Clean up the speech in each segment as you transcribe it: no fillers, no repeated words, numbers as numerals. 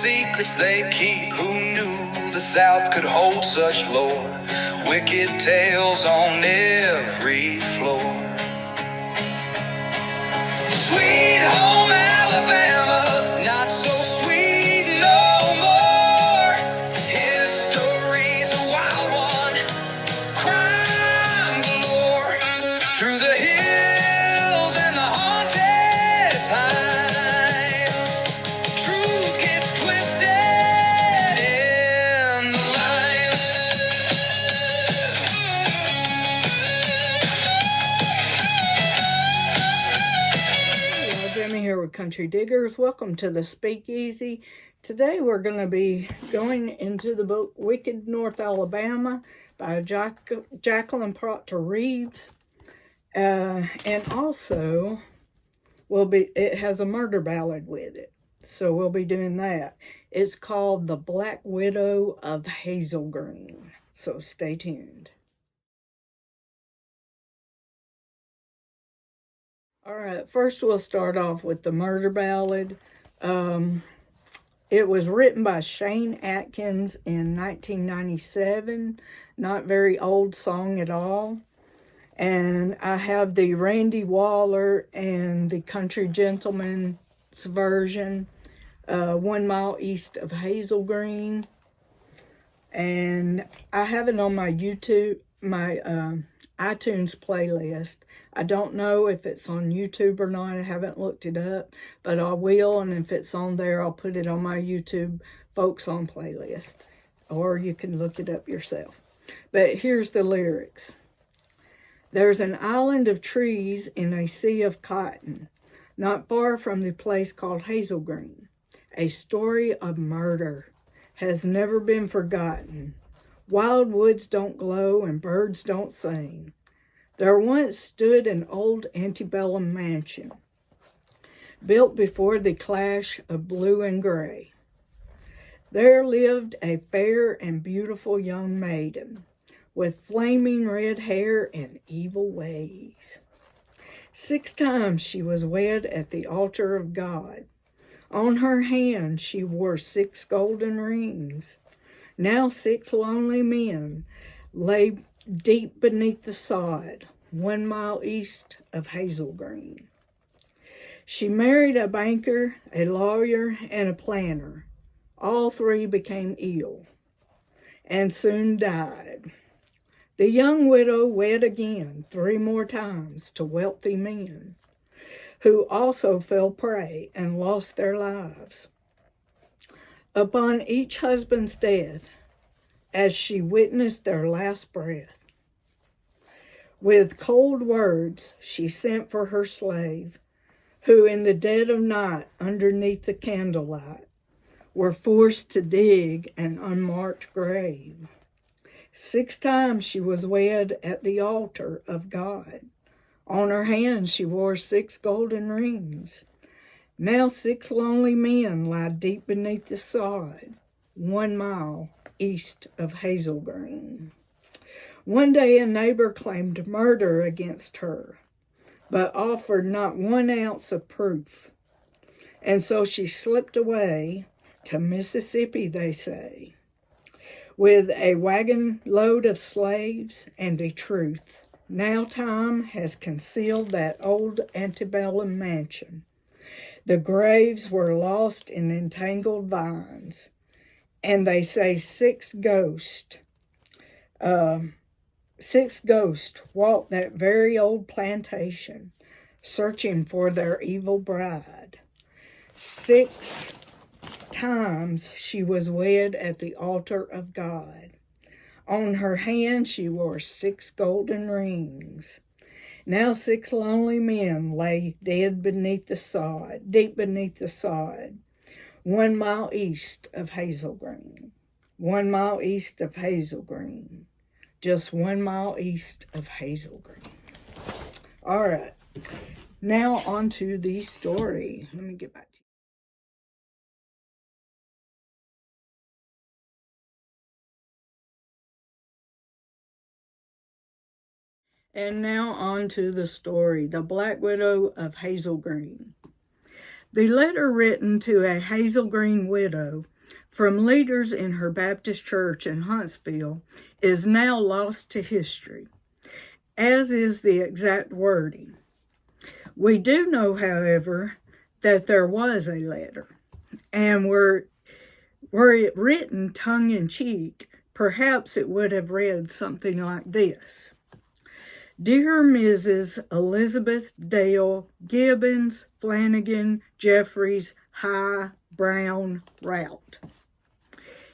secrets they keep. Who knew the South could hold such lore? Wicked tales on every floor. Sweet home Alabama, not so sweet no more. History's a wild one, crime galore. Through the hills and the haunted pines, truth gets twisted in the lines. Hello, Jamie here with Country Diggers. Welcome to the Speakeasy. Today we're going to be going into the book Wicked North Alabama by Jacquelyn Proctor Reeves. And also, it has a murder ballad with it. So we'll be doing that. It's called The Black Widow of Hazel Green. So stay tuned. All right, first we'll start off with the murder ballad. It was written by Shane Adkins in 1997. Not very old song at all. And I have the Randy Waller and the Country Gentleman's version, 1 Mile East of Hazel Green. And I have it on my iTunes playlist. I don't know if it's on YouTube or not. I haven't looked it up, but I will. And if it's on there, I'll put it on my YouTube Folks On playlist. Or you can look it up yourself. But here's the lyrics. There's an island of trees in a sea of cotton, not far from the place called Hazel Green. A story of murder has never been forgotten. Wild woods don't glow and birds don't sing. There once stood an old antebellum mansion, built before the clash of blue and gray. There lived a fair and beautiful young maiden, with flaming red hair and evil ways. 6 times she was wed at the altar of God. On her hand she wore 6 golden rings. Now 6 lonely men lay deep beneath the sod, 1 mile east of Hazel Green. She married a banker, a lawyer, and a planner. All 3 became ill and soon died. The young widow wed again 3 more times to wealthy men, who also fell prey and lost their lives. Upon each husband's death, as she witnessed their last breath, with cold words she sent for her slave, who in the dead of night, underneath the candlelight, were forced to dig an unmarked grave. 6 times she was wed at the altar of God. On her hand she wore 6 golden rings. Now 6 lonely men lie deep beneath the sod, 1 mile east of Hazel Green. One day a neighbor claimed murder against her, but offered not 1 ounce of proof. And so she slipped away to Mississippi, they say, with a wagon load of slaves and the truth. Now time has concealed that old antebellum mansion. The graves were lost in entangled vines, and they say 6 ghosts walked that very old plantation, searching for their evil bride. 6 times she was wed at the altar of God. On her hand she wore 6 golden rings. Now 6 lonely men lay dead beneath the sod, deep beneath the sod, 1 mile east of Hazel Green. 1 mile east of Hazel Green. Just 1 mile east of Hazel Green. All right. Now on to the story. Let me get back to you. And now on to the story, The Black Widow of Hazel Green. The letter written to a Hazel Green widow from leaders in her Baptist church in Huntsville is now lost to history, as is the exact wording. We do know, however, that there was a letter, and were it written tongue-in-cheek, perhaps it would have read something like this. Dear Mrs. Elizabeth Dale Gibbons, Flanagan, Jeffries, High, Brown, Routt.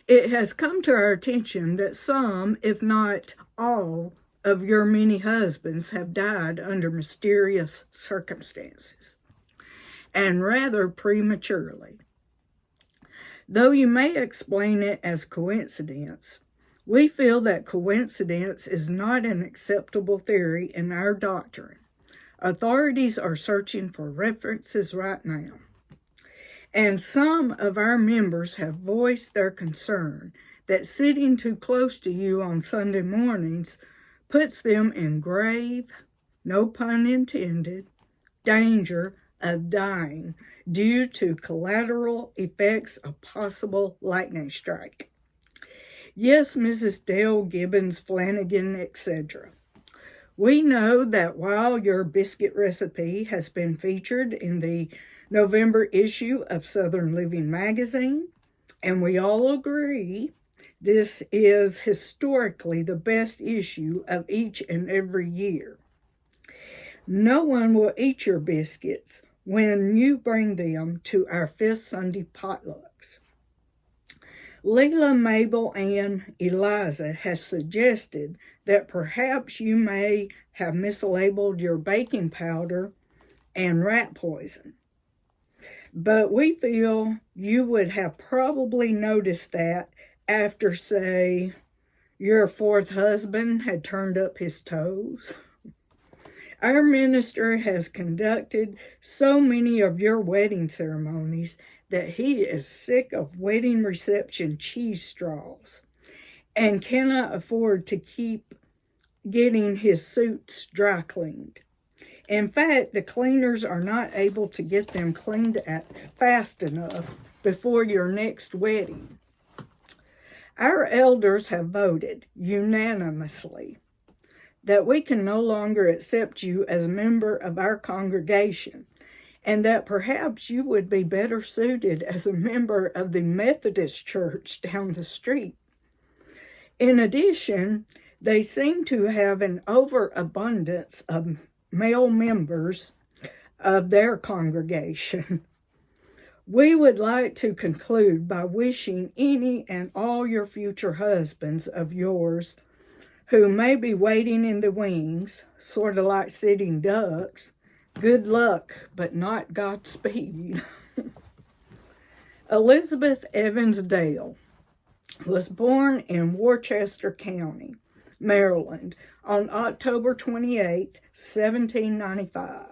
It has come to our attention that some, if not all, of your many husbands have died under mysterious circumstances, and rather prematurely. Though you may explain it as coincidence, we feel that coincidence is not an acceptable theory in our doctrine. Authorities are searching for references right now. And some of our members have voiced their concern that sitting too close to you on Sunday mornings puts them in grave, no pun intended, danger of dying due to collateral effects of possible lightning strike. Yes, Mrs. Dale, Gibbons, Flanagan, etc. We know that while your biscuit recipe has been featured in the November issue of Southern Living magazine, and we all agree this is historically the best issue of each and every year. No one will eat your biscuits when you bring them to our Fifth Sunday potlucks. Leila, Mabel, and Eliza has suggested that perhaps you may have mislabeled your baking powder and rat poison. But we feel you would have probably noticed that after, say, your fourth husband had turned up his toes. Our minister has conducted so many of your wedding ceremonies that he is sick of wedding reception cheese straws and cannot afford to keep getting his suits dry cleaned. In fact, the cleaners are not able to get them cleaned fast enough before your next wedding. Our elders have voted unanimously that we can no longer accept you as a member of our congregation, and that perhaps you would be better suited as a member of the Methodist Church down the street. In addition, they seem to have an overabundance of male members of their congregation. We would like to conclude by wishing any and all your future husbands of yours who may be waiting in the wings, sort of like sitting ducks, good luck, but not Godspeed. Elizabeth Evans Dale was born in Worcester County, Maryland, on October 28, 1795.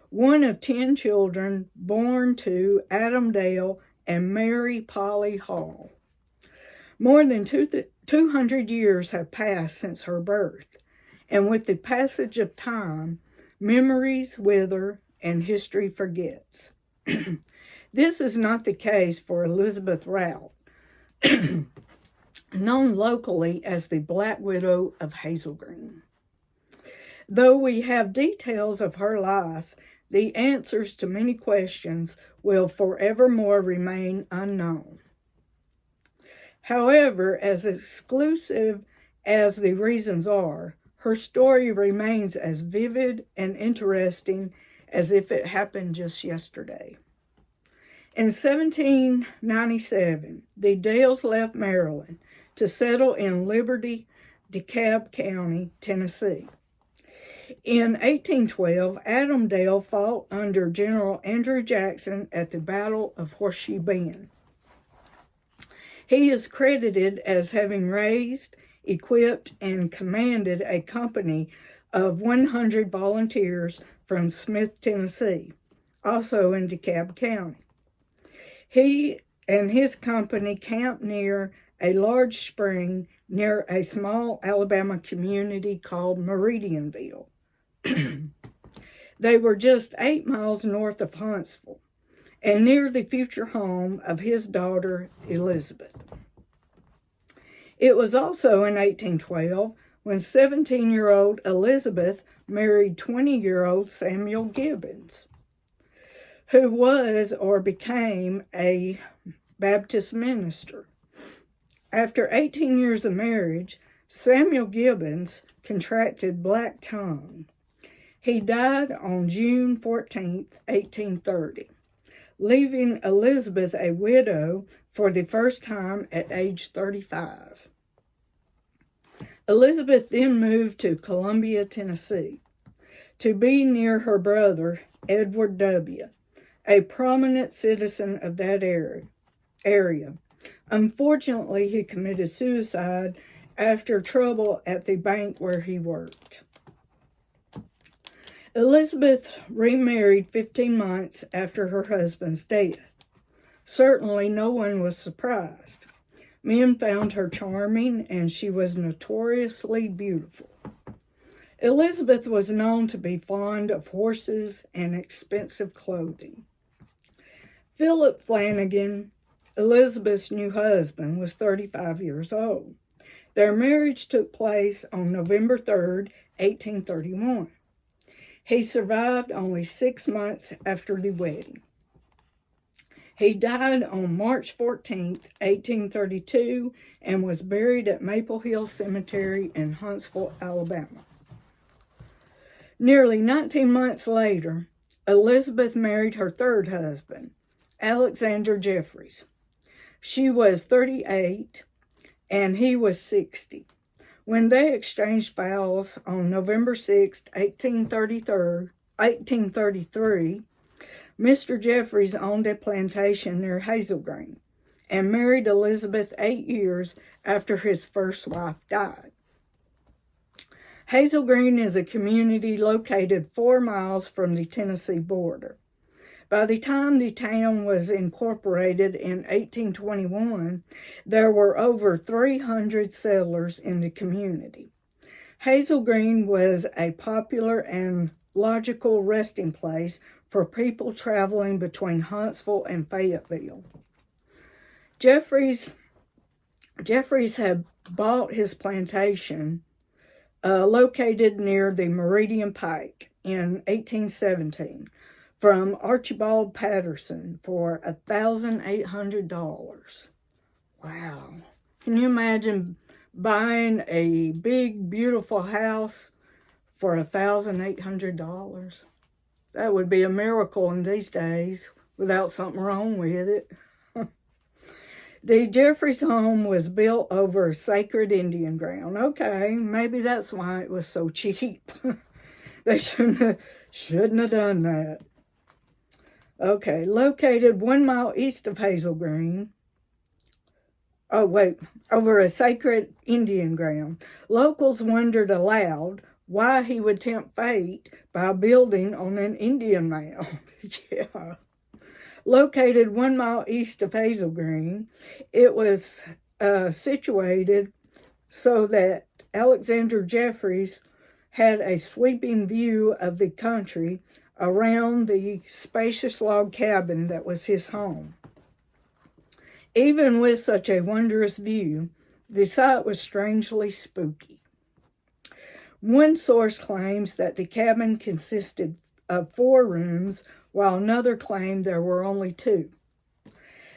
One of 10 children born to Adam Dale and Mary Polly Hall. More than 200 years have passed since her birth, and with the passage of time, memories wither and history forgets. This is not the case for Elizabeth Routt, known locally as the Black Widow of Hazel Green. Though we have details of her life, the answers to many questions will forevermore remain unknown. However, as exclusive as the reasons are, her story remains as vivid and interesting as if it happened just yesterday. In 1797, the Dales left Maryland to settle in Liberty, DeKalb County, Tennessee. In 1812, Adam Dale fought under General Andrew Jackson at the Battle of Horseshoe Bend. He is credited as having raised, equipped, and commanded a company of 100 volunteers from Smith, Tennessee, also in DeKalb County. He and his company camped near a large spring near a small Alabama community called Meridianville. They were just 8 miles north of Huntsville, and near the future home of his daughter Elizabeth. It was also in 1812 when 17-year-old Elizabeth married 20-year-old Samuel Gibbons, who was or became a Baptist minister. After 18 years of marriage, Samuel Gibbons contracted black tongue. He died on June 14, 1830, leaving Elizabeth a widow for the first time at age 35. Elizabeth then moved to Columbia, Tennessee, to be near her brother, Edward W., a prominent citizen of that area. Unfortunately, he committed suicide after trouble at the bank where he worked. Elizabeth remarried 15 months after her husband's death. Certainly no one was surprised. Men found her charming, and she was notoriously beautiful. Elizabeth was known to be fond of horses and expensive clothing. Philip Flanagan, Elizabeth's new husband, was 35 years old. Their marriage took place on November 3rd, 1831. He survived only 6 months after the wedding. He died on March 14, 1832, and was buried at Maple Hill Cemetery in Huntsville, Alabama. Nearly 19 months later, Elizabeth married her third husband, Alexander Jeffries. She was 38, and he was 60. When they exchanged vows on November 6, 1833, Mr. Jeffries owned a plantation near Hazel Green and married Elizabeth 8 years after his first wife died. Hazel Green is a community located 4 miles from the Tennessee border. By the time the town was incorporated in 1821, there were over 300 settlers in the community. Hazel Green was a popular and logical resting place for people traveling between Huntsville and Fayetteville. Jeffries had bought his plantation located near the Meridian Pike in 1817 from Archibald Patterson for $1,800. Wow. Can you imagine buying a big, beautiful house for $1,800? That would be a miracle in these days without something wrong with it. The Jeffries home was built over sacred Indian ground. Okay, maybe that's why it was so cheap. They shouldn't have done that. Okay, located 1 mile east of Hazel Green. Over a sacred Indian ground. Locals wondered aloud why he would tempt fate by building on an Indian mound. Yeah. Located 1 mile east of Hazel Green, it was situated so that Alexander Jeffries had a sweeping view of the country around the spacious log cabin that was his home. Even with such a wondrous view, the site was strangely spooky. One source claims that the cabin consisted of 4 rooms, while another claimed there were only 2.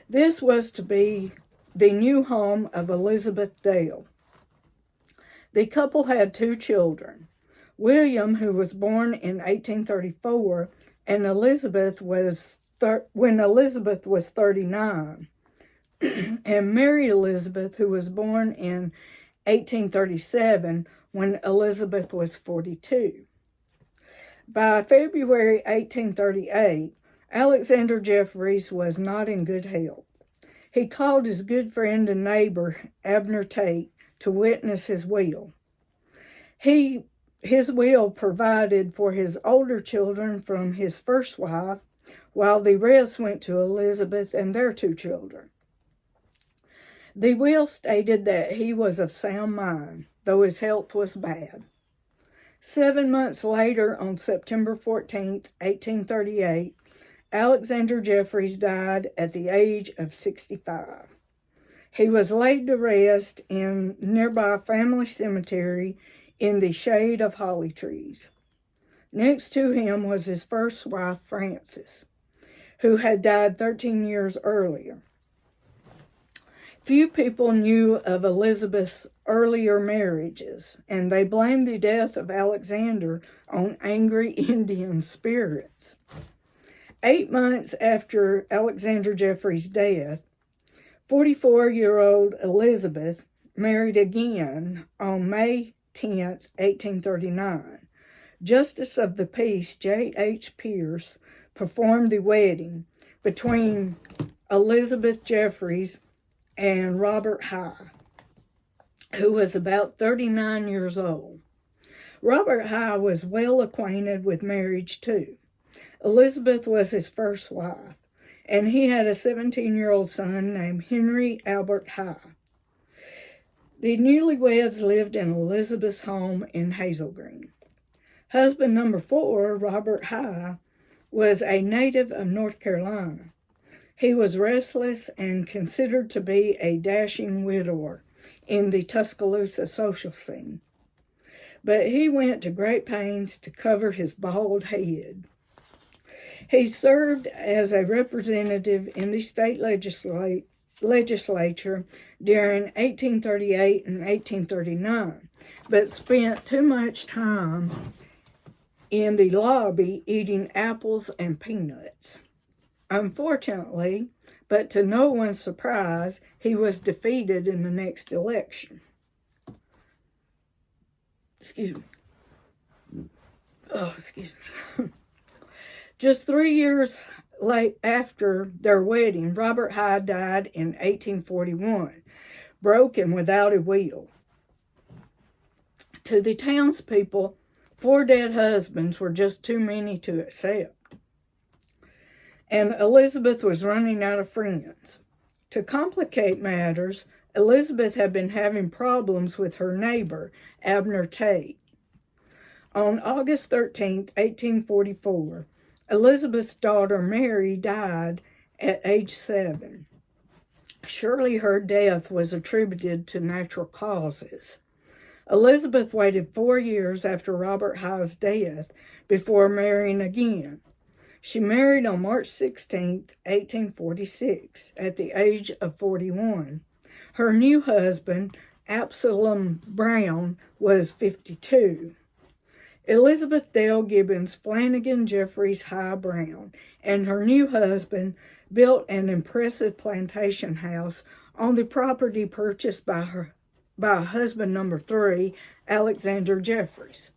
This was to be the new home of Elizabeth Dale. The couple had 2 children, William, who was born in 1834, and Elizabeth when Elizabeth was 39, and Mary Elizabeth, who was born in 1837, when Elizabeth was 42. By February 1838, Alexander Jeffries was not in good health. He called his good friend and neighbor, Abner Tate, to witness his will. His will provided for his older children from his first wife, while the rest went to Elizabeth and their 2 children. The will stated that he was of sound mind, though his health was bad. 7 months later, on September 14, 1838, Alexander Jeffries died at the age of 65. He was laid to rest in nearby family cemetery in the shade of holly trees. Next to him was his first wife, Frances, who had died 13 years earlier. Few people knew of Elizabeth's earlier marriages, and they blamed the death of Alexander on angry Indian spirits. 8 months after Alexander Jeffries' death, 44-year-old Elizabeth married again on May 10, 1839. Justice of the Peace J.H. Pierce performed the wedding between Elizabeth Jeffries and Robert High, who was about 39 years old. Robert High was well acquainted with marriage too. Elizabeth was his first wife, and he had a 17-year-old son named Henry Albert High. The newlyweds lived in Elizabeth's home in Hazel Green. Husband number 4, Robert High, was a native of North Carolina. He was restless and considered to be a dashing widower in the Tuscaloosa social scene. But he went to great pains to cover his bald head. He served as a representative in the state legislature during 1838 and 1839, but spent too much time in the lobby eating apples and peanuts. Unfortunately, but to no one's surprise, he was defeated in the next election. Excuse me. Just 3 years after their wedding, Robert High died in 1841, broken without a will. To the townspeople, 4 dead husbands were just too many to accept. And Elizabeth was running out of friends. To complicate matters, Elizabeth had been having problems with her neighbor, Abner Tate. On August 13, 1844, Elizabeth's daughter Mary died at age 7. Surely her death was attributed to natural causes. Elizabeth waited 4 years after Robert High's death before marrying again. She married on March 16, 1846, at the age of 41. Her new husband, Absalom Brown, was 52. Elizabeth Dale Gibbons, Flanagan, Jeffries, High, Brown, and her new husband built an impressive plantation house on the property purchased by husband number 3, Alexander Jeffries.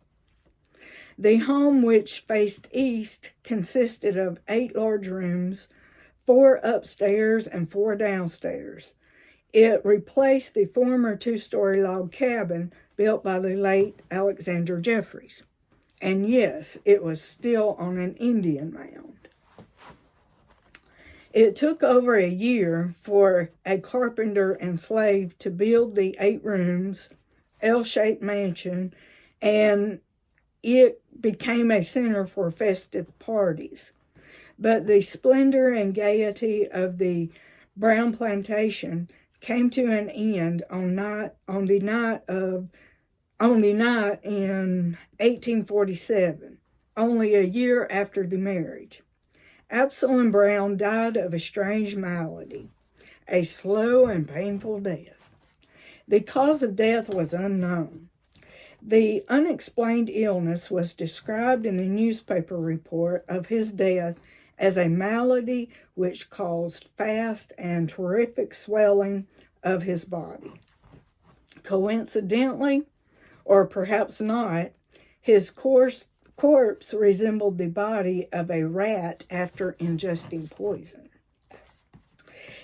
The home, which faced east, consisted of 8 large rooms, 4 upstairs and 4 downstairs. It replaced the former 2-story log cabin built by the late Alexander Jeffries. And yes, it was still on an Indian mound. It took over a year for a carpenter and slave to build the 8 rooms, L-shaped mansion, and it became a center for festive parties. But the splendor and gaiety of the Brown plantation came to an end on the night in 1847, only a year after the marriage. Absalom Brown died of a strange malady, a slow and painful death. The cause of death was unknown. The unexplained illness was described in the newspaper report of his death as a malady which caused fast and terrific swelling of his body. Coincidentally, or perhaps not, his corpse resembled the body of a rat after ingesting poison.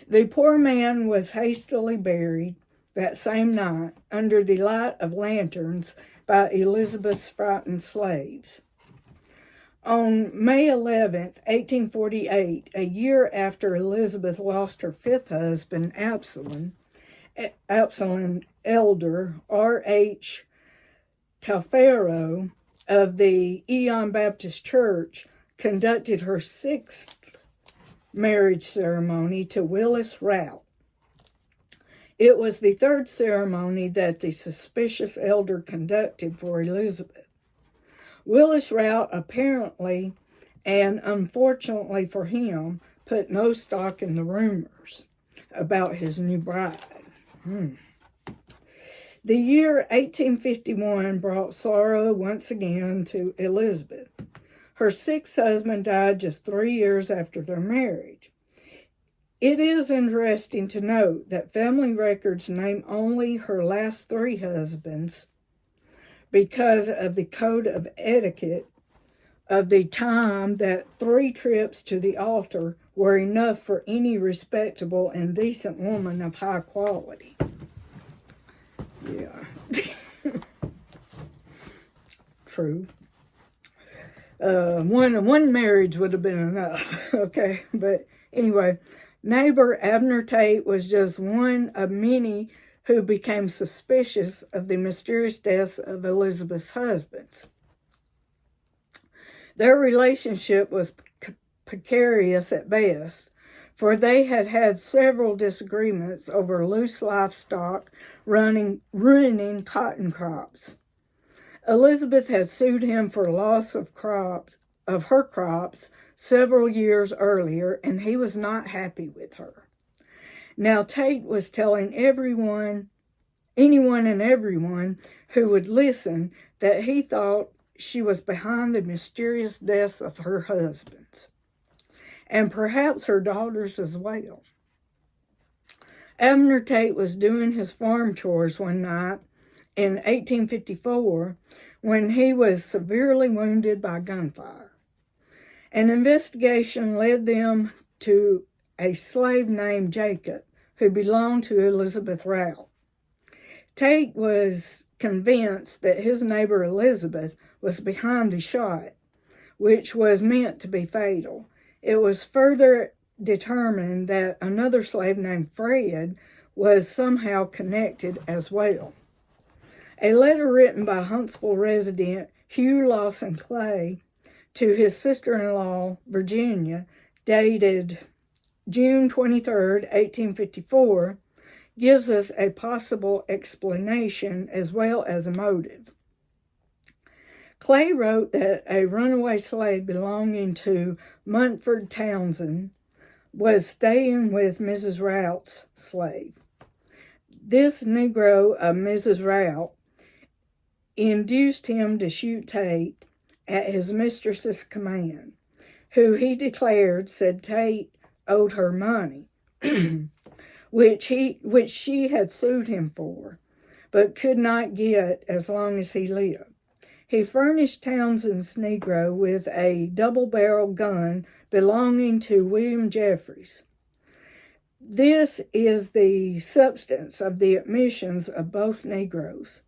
The poor man was hastily buried that same night under the light of lanterns by Elizabeth's frightened slaves. On May 11, 1848, a year after Elizabeth lost her 5th husband, Absalom Elder R.H. Telfero of the Eon Baptist Church conducted her 6th marriage ceremony to Willis Routt. It was the third ceremony that the suspicious elder conducted for Elizabeth. Willis Routt apparently, and unfortunately for him, put no stock in the rumors about his new bride. The year 1851 brought sorrow once again to Elizabeth. Her sixth husband died just 3 years after their marriage. It is interesting to note that family records name only her last 3 husbands because of the code of etiquette of the time that 3 trips to the altar were enough for any respectable and decent woman of high quality. Yeah. True. One marriage would have been enough, okay? But anyway, neighbor Abner Tate was just one of many who became suspicious of the mysterious deaths of Elizabeth's husbands. Their relationship was precarious at best, for they had had several disagreements over loose livestock ruining cotton crops. Elizabeth had sued him for loss of her crops several years earlier, and he was not happy with her. Now Tate was telling anyone and everyone who would listen that he thought she was behind the mysterious deaths of her husbands, and perhaps her daughters as well. Abner Tate was doing his farm chores one night in 1854 when he was severely wounded by gunfire. An investigation led them to a slave named Jacob who belonged to Elizabeth Routt. Tate was convinced that his neighbor Elizabeth was behind the shot, which was meant to be fatal. It was further determined that another slave named Fred was somehow connected as well. A letter written by Huntsville resident Hugh Lawson Clay to his sister-in-law, Virginia, dated June 23, 1854, gives us a possible explanation as well as a motive. Clay wrote that a runaway slave belonging to Munford Townsend was staying with Mrs. Rout's slave. This Negro of Mrs. Routt induced him to shoot Tate at his mistress's command, who he declared said Tate owed her money, which she had sued him for, but could not get as long as he lived. He furnished Townsend's Negro with a double-barreled gun belonging to William Jeffries. This is the substance of the admissions of both Negroes,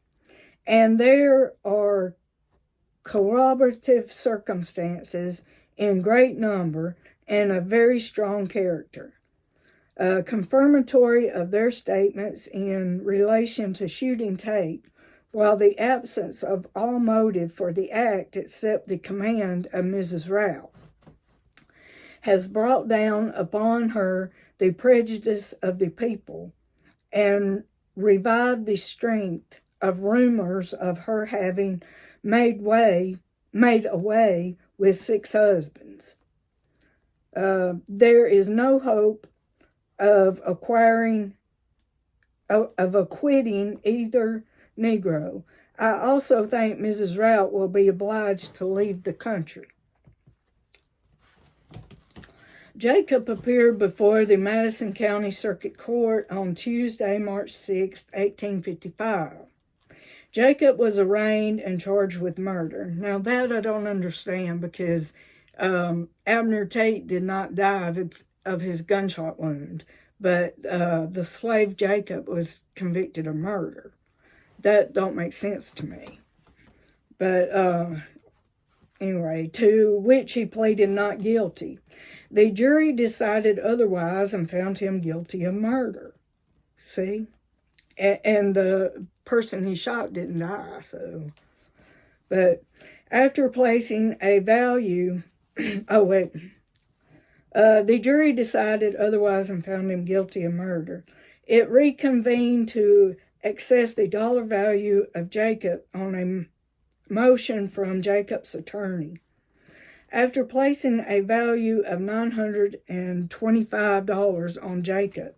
and there are corroborative circumstances in great number and of very strong character, confirmatory of their statements in relation to shooting Tate, while the absence of all motive for the act except the command of Mrs. Routt has brought down upon her the prejudice of the people and revived the strength of rumors of her having made away with 6 husbands. There is no hope of acquitting either Negro. I also think Mrs. Routt will be obliged to leave the country. Jacob appeared before the Madison County Circuit Court on Tuesday, March 6, 1855. Jacob was arraigned and charged with murder. Now that I don't understand because Abner Tate did not die of his gunshot wound, but the slave Jacob was convicted of murder. That don't make sense to me. But anyway, to which he pleaded not guilty. The jury decided otherwise and found him guilty of murder. See? And the person he shot didn't die, so. But after placing a value, The jury decided otherwise and found him guilty of murder. It reconvened to assess the dollar value of Jacob on a motion from Jacob's attorney. After placing a value of $925 on Jacob,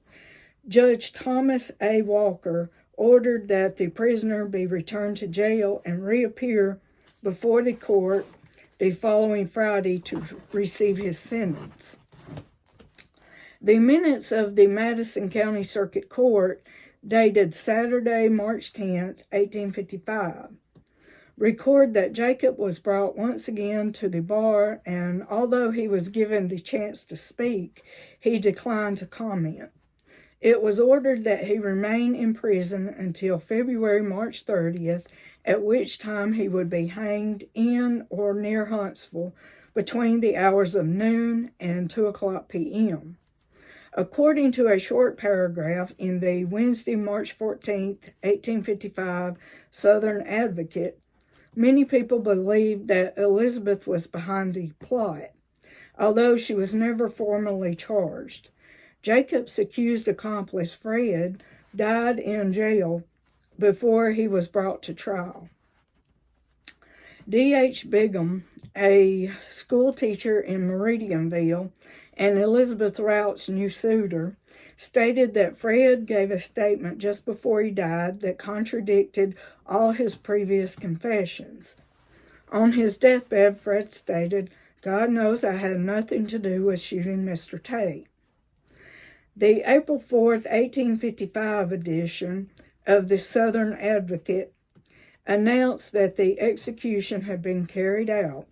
Judge Thomas A. Walker ordered that the prisoner be returned to jail and reappear before the court the following Friday to receive his sentence. The minutes of the Madison County Circuit Court, dated Saturday, March 10th, 1855, record that Jacob was brought once again to the bar, and although he was given the chance to speak, he declined to comment. It was ordered that he remain in prison until February, March 30th, at which time he would be hanged in or near Huntsville between the hours of noon and 2:00 p.m. According to a short paragraph in the Wednesday, March 14th, 1855 Southern Advocate, many people believed that Elizabeth was behind the plot, although she was never formally charged. Jacob's accused accomplice, Fred, died in jail before he was brought to trial. D.H. Bigham, a school teacher in Meridianville and Elizabeth Rout's new suitor, stated that Fred gave a statement just before he died that contradicted all his previous confessions. On his deathbed, Fred stated, "God knows I had nothing to do with shooting Mr. Tate." The April 4th, 1855 edition of the Southern Advocate announced that the execution had been carried out.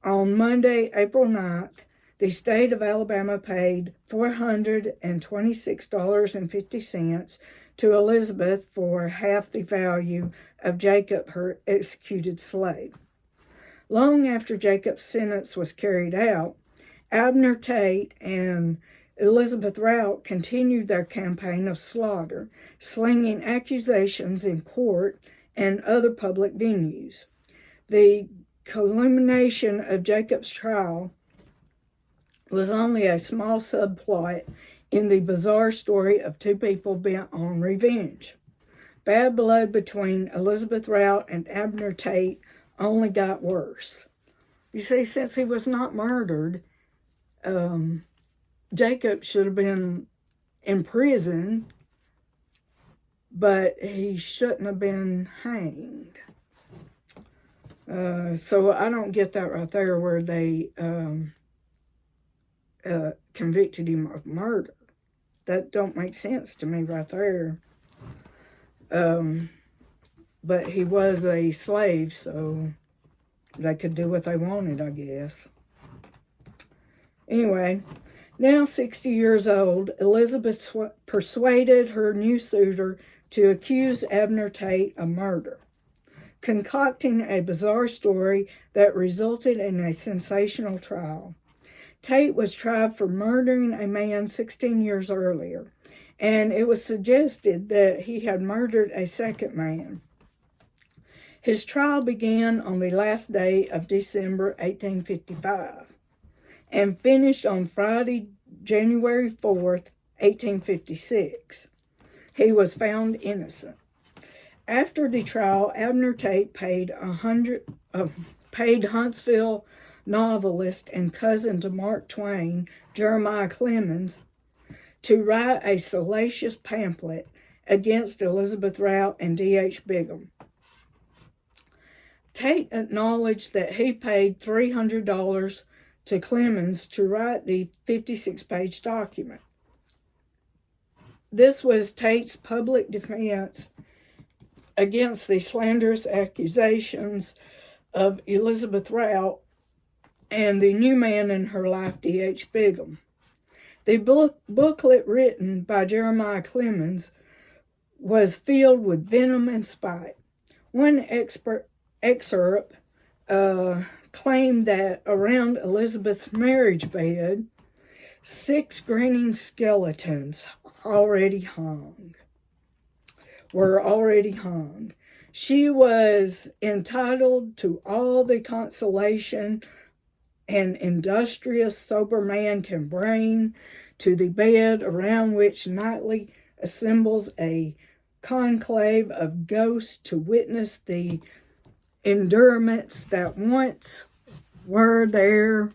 On Monday, April 9th, the state of Alabama paid $426.50 to Elizabeth for half the value of Jacob, her executed slave. Long after Jacob's sentence was carried out, Abner Tate and Elizabeth Routt continued their campaign of slaughter, slinging accusations in court and other public venues. The culmination of Jacob's trial was only a small subplot in the bizarre story of two people bent on revenge. Bad blood between Elizabeth Routt and Abner Tate only got worse. You see, since he was not murdered, Jacob should have been in prison, but he shouldn't have been hanged. So I don't get that right there where they convicted him of murder. That don't make sense to me right there. But he was a slave, so they could do what they wanted, I guess. Anyway, now 60 years old, Elizabeth persuaded her new suitor to accuse Abner Tate of murder, concocting a bizarre story that resulted in a sensational trial. Tate was tried for murdering a man 16 years earlier, and it was suggested that he had murdered a second man. His trial began on the last day of December 1855 and finished on Friday, January 4th, 1856. He was found innocent. After the trial, Abner Tate paid Huntsville novelist and cousin to Mark Twain, Jeremiah Clemens, to write a salacious pamphlet against Elizabeth Routt and D.H. Bigham. Tate acknowledged that he paid $300 to Clemens to write the 56-page document. This was Tate's public defense against the slanderous accusations of Elizabeth Routt and the new man in her life, D.H. Bigham. The booklet written by Jeremiah Clemens was filled with venom and spite. One excerpt claimed that around Elizabeth's marriage bed, 6 grinning skeletons were already hung. She was entitled to all the consolation an industrious, sober man can bring to the bed around which nightly assembles a conclave of ghosts to witness the endurements that once were theirs,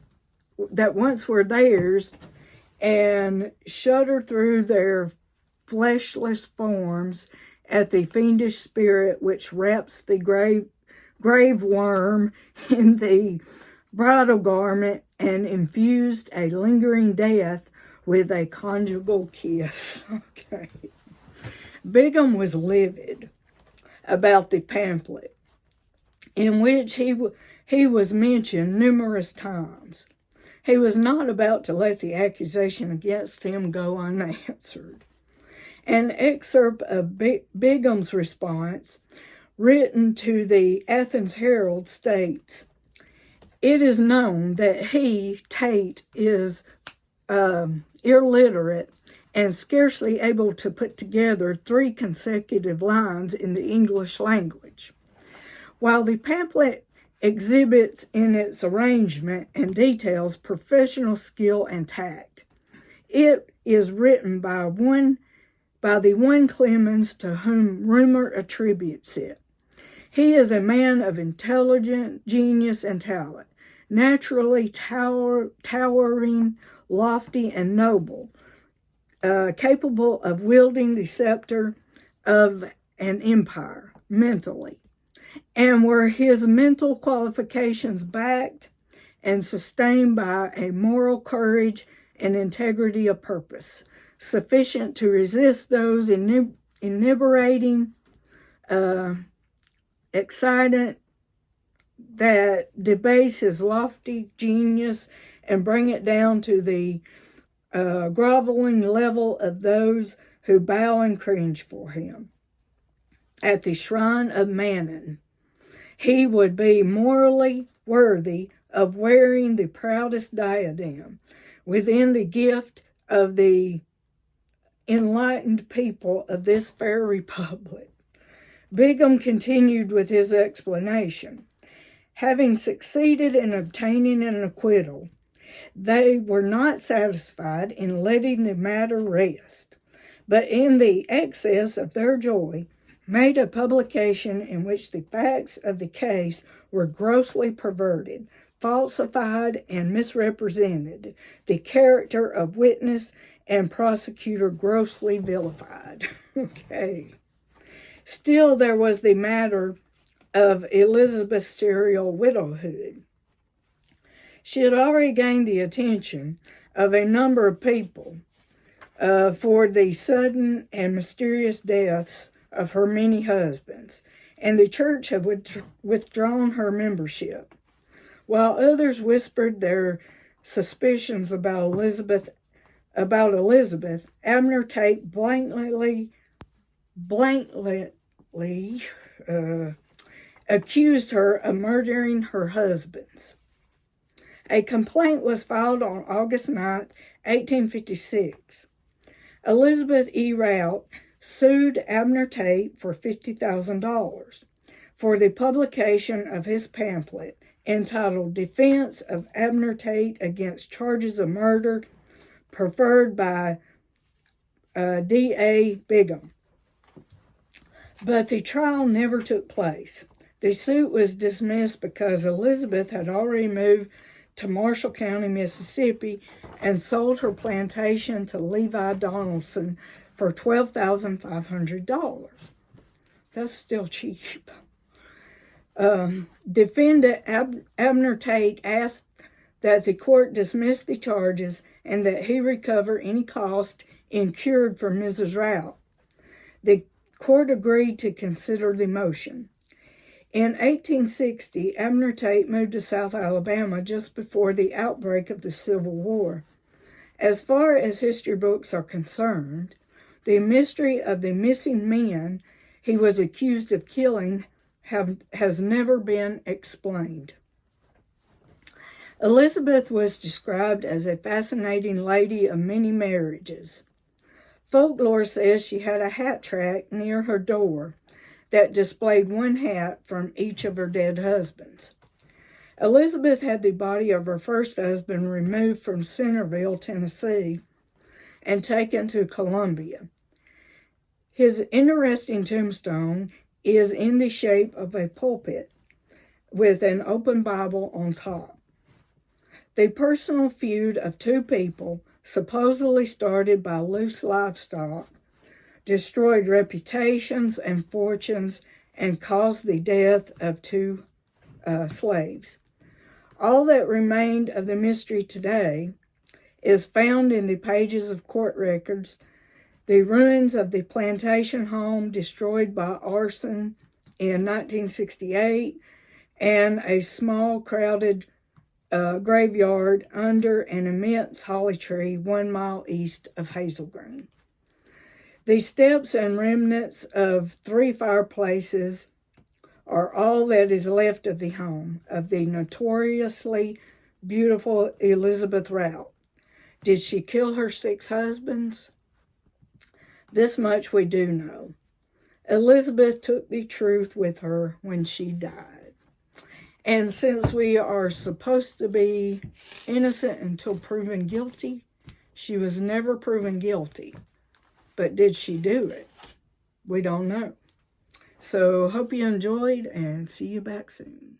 and shudder through their fleshless forms at the fiendish spirit which wraps the grave worm in the bridal garment and infused a lingering death with a conjugal kiss. Okay. Bigham was livid about the pamphlet, in which he was mentioned numerous times. He was not about to let the accusation against him go unanswered. An excerpt of Bigham's response, written to the Athens Herald, states, "It is known that he, Tate, is illiterate and scarcely able to put together 3 consecutive lines in the English language. While the pamphlet exhibits in its arrangement and details professional skill and tact, it is written by the one Clemens to whom rumor attributes it. He is a man of intelligence, genius, and talent, naturally towering, lofty, and noble, capable of wielding the scepter of an empire mentally. And were his mental qualifications backed and sustained by a moral courage and integrity of purpose, sufficient to resist those inebriating excitement that debase his lofty genius and bring it down to the groveling level of those who bow and cringe for him. At the shrine of Mammon, he would be morally worthy of wearing the proudest diadem within the gift of the enlightened people of this fair republic." Bigham continued with his explanation. Having succeeded in obtaining an acquittal, they were not satisfied in letting the matter rest, but in the excess of their joy, made a publication in which the facts of the case were grossly perverted, falsified, and misrepresented, the character of witness and prosecutor grossly vilified. Okay. Still, there was the matter of Elizabeth's serial widowhood. She had already gained the attention of a number of people for the sudden and mysterious deaths of her many husbands, and the church had withdrawn her membership, while others whispered their suspicions about Elizabeth. Abner Tate blankly accused her of murdering her husbands. A complaint was filed on August 9, 1856. Elizabeth E. Routt sued Abner Tate for $50,000 for the publication of his pamphlet entitled Defense of Abner Tate Against Charges of Murder, preferred by D.A. Bigham. But the trial never took place. The suit was dismissed because Elizabeth had already moved to Marshall County, Mississippi, and sold her plantation to Levi Donaldson for $12,500. That's still cheap. Defendant Abner Tate asked that the court dismiss the charges and that he recover any cost incurred for Mrs. Routt. The court agreed to consider the motion. In 1860, Abner Tate moved to South Alabama just before the outbreak of the Civil War. As far as history books are concerned, the mystery of the missing men he was accused of killing has never been explained. Elizabeth was described as a fascinating lady of many marriages. Folklore says she had a hat rack near her door that displayed one hat from each of her dead husbands. Elizabeth had the body of her first husband removed from Centerville, Tennessee, and taken to Columbia. His interesting tombstone is in the shape of a pulpit with an open Bible on top. The personal feud of two people, supposedly started by loose livestock, destroyed reputations and fortunes and caused the death of two slaves. All that remained of the mystery today is found in the pages of court records, the ruins of the plantation home destroyed by arson in 1968, and a small crowded graveyard under an immense holly tree 1 mile east of Hazel Green. The steps and remnants of 3 fireplaces are all that is left of the home of the notoriously beautiful Elizabeth Routt. Did she kill her 6 husbands? This much we do know. Elizabeth took the truth with her when she died. And since we are supposed to be innocent until proven guilty, she was never proven guilty. But did she do it? We don't know. So hope you enjoyed, and see you back soon.